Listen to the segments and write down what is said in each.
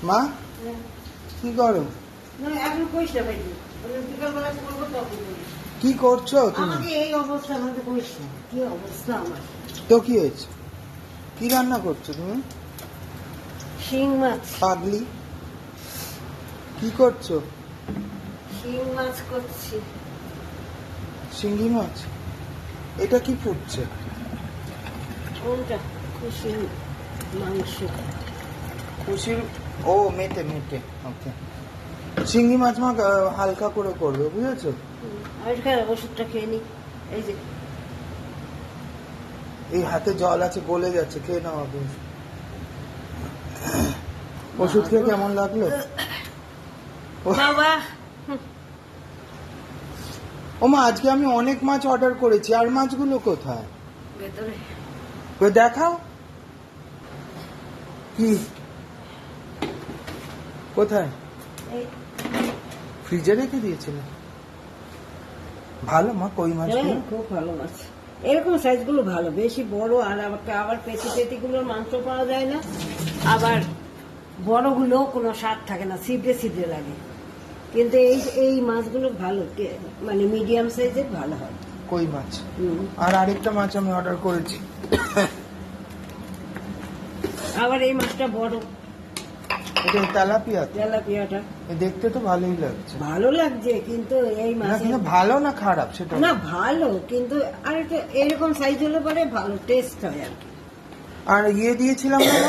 মা কি করো? কি করছো তুমি? তো কি হয়েছে? কি রান্না করছো তুমি? শিং মাছ। পাগলি কি করছো? শিং মাছ করছি। শিঙ্গি মাছ? এটা কি ফুটছে? কোনটা? খুশির মাংস। খুশির ও মেটে মেটে। ওকে, শিঙ্গি মাছ মা হালকা করে করবে, বুঝেছো? ওষুধটা খেয়ে নি। এই যে এই হাতে জল আছে, গলে যাচ্ছে, খেয়ে নাও আপনি। ওষুধ খেয়ে কেমন লাগলো? বাবা ও মা, আজকে আমি অনেক মাছ অর্ডার করেছি, আর মাছগুলো কোথায়? ভেতরে। ওই দেখাও। কি কোথায়? এই ফ্রিজে রেখে দিয়েছিলেন? ভালো মা কই মাছগুলো? খুব ভালো মাছ। এরকম সাইজ গুলো ভালো, বেশি বড় আর আবার পেটি পেটি গুলোর মাংস পাওয়া যায় না, আবার বড় গুলো কোনো স্বাদ থাকে না, ছিদ্রে ছিদ্রে লাগে। কিন্তু এই মাছগুলো ভালো, মানে মিডিয়াম সাইজের ভালো হয়। কই মাছ। আর আরেকটা মাছ আমি অর্ডার করেছি, আবার এই মাছটা বড়, এটা তেলাপিয়া। তেলাপিয়াটা দেখতে তো ভালোই লাগছে। ভালো লাগছে, কিন্তু এই না, মাছ কিন্তু ভালো না খারাপ সেটা না, ভালো, কিন্তু আর একটা এরকম সাইজ হলে পরে ভালো টেস্ট হয় আর কি। আর ইয়ে দিয়েছিলাম না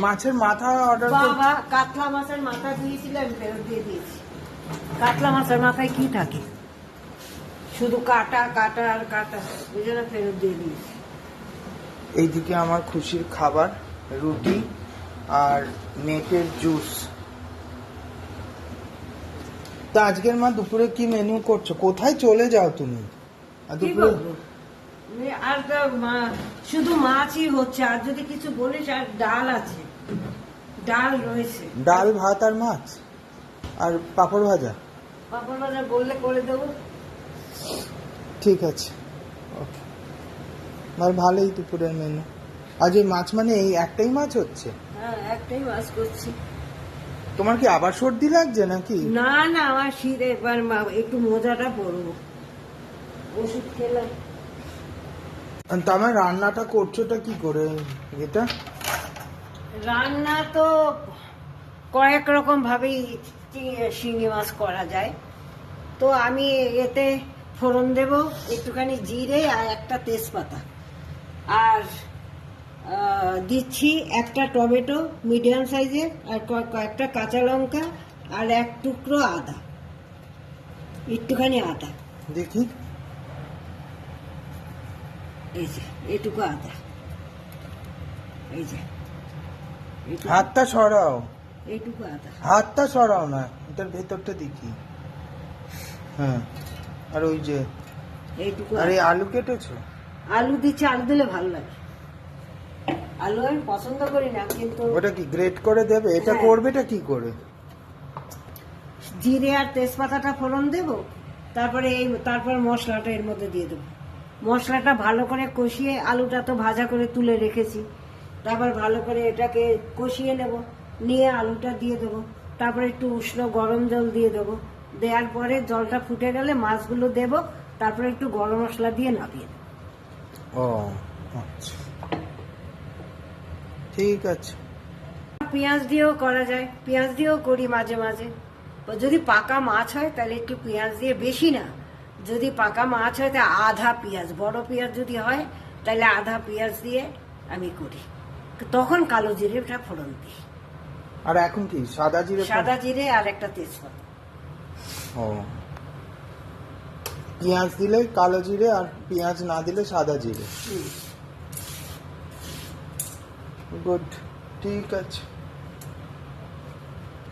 মাছের মাথা অর্ডার বাবা, কাতলা মাছের মাথা দিয়েছিলাম, ফেরত দিয়ে দিয়েছি। কাতলা মাছের মাথায় কি থাকে? শুধু কাটা কাটা আর কাটা, বুঝে না, ফেরত দিয়ে দিয়েছি। এইদিকে আমার খুশির খাবার, রুটি আর মেটের জুস। তা আজকের মা দুপুরে কি মেনু করছো? কোথায় চলে যাও তুমি? আর কি দুপুরে করবো? আর তো শুধু মাছই হচ্ছে, আর যদি কিছু বলিস, আর ডাল আছে, ডাল রয়েছে। ডাল, ভাত আর মাছ আর পাঁপড় ভাজা। পাপড় ভাজা বললে করে দেবো। ঠিক আছে, ওকে। ভালোই দুপুরের মেনু। আজ এই মাছ মানে এই একটাই মাছ হচ্ছে? হ্যাঁ, একটাই মাছ করছি। তোমার কি আবার সর্দি লাগছে নাকি? না না, আমার শীত একবার একটু মোজাটা পরবো, ওষুধ খেলাম। তোমার রান্নাটা করছোটা কি করে এটা? রান্না তো কয়েক রকম ভাবেই শিঙি মাছ করা যায়। তো আমি এতে ফোড়ন দেব, একটুখানি জিরে আর একটা তেজপাতা, আর দিচ্ছি একটা টমেটো মিডিয়াম সাইজের, আর কয়েকটা কাঁচা লঙ্কা, আর এক টুকরো আদা, একটুখানি আদা। দেখি। এই যে এটুকু আদা, এই যে হাতটা সরাও, এইটুকু আদা। হাতটা সরাও না, এটার ভেতরটা দেখি। হ্যাঁ, আর ওই যে এইটুকু আর এই আলু কেটেছো? আলু দিচ্ছি, আলু দিলে ভালো লাগে। আলু আমি পছন্দ করি না, কিন্তু ওটা কি গ্রেট করে দেবে? এটা হ্যাঁ। করবেটা কি করে? জিরে আর তেজপাতাটা ফোড়ন দেব, তারপর মশলাটা এর মধ্যে দিয়ে দেবো। মশলাটা ভালো করে কষিয়ে, আলুটা তো ভাজা করে তুলে রেখেছি, তারপর ভালো করে এটাকে কষিয়ে নেব, নিয়ে আলুটা দিয়ে দেবো, তারপর একটু উষ্ণ গরম জল দিয়ে দেবো, দেওয়ার পরে জলটা ফুটে গেলে মাছগুলো দেব, তারপরে একটু গরম মশলা দিয়ে নামিয়ে দেবো। ও আচ্ছা, ঠিক আছে। পেঁয়াজ দিয়েও করা যায়, পেঁয়াজ দিয়েও করি মাঝে মাঝে। যদি পাকা মাছ হয় তাহলে একটু পেঁয়াজ দিয়ে, বেশি না। যদি পাকা মাছ হয় তাহলে আধা পেঁয়াজ, বড় পেঁয়াজ যদি হয় তাহলে আধা পেঁয়াজ দিয়ে আমি করি। তখন কালো জিরেটা ফোড়ন দিই। আর এখন কি সাদা জিরে? সাদা জিরে আর একটা তেজপাতা। ও, পেঁয়াজ দিলে কালো জিরে, আর পেঁয়াজ না দিলে সাদা জিরে। গুড, ঠিক আছে।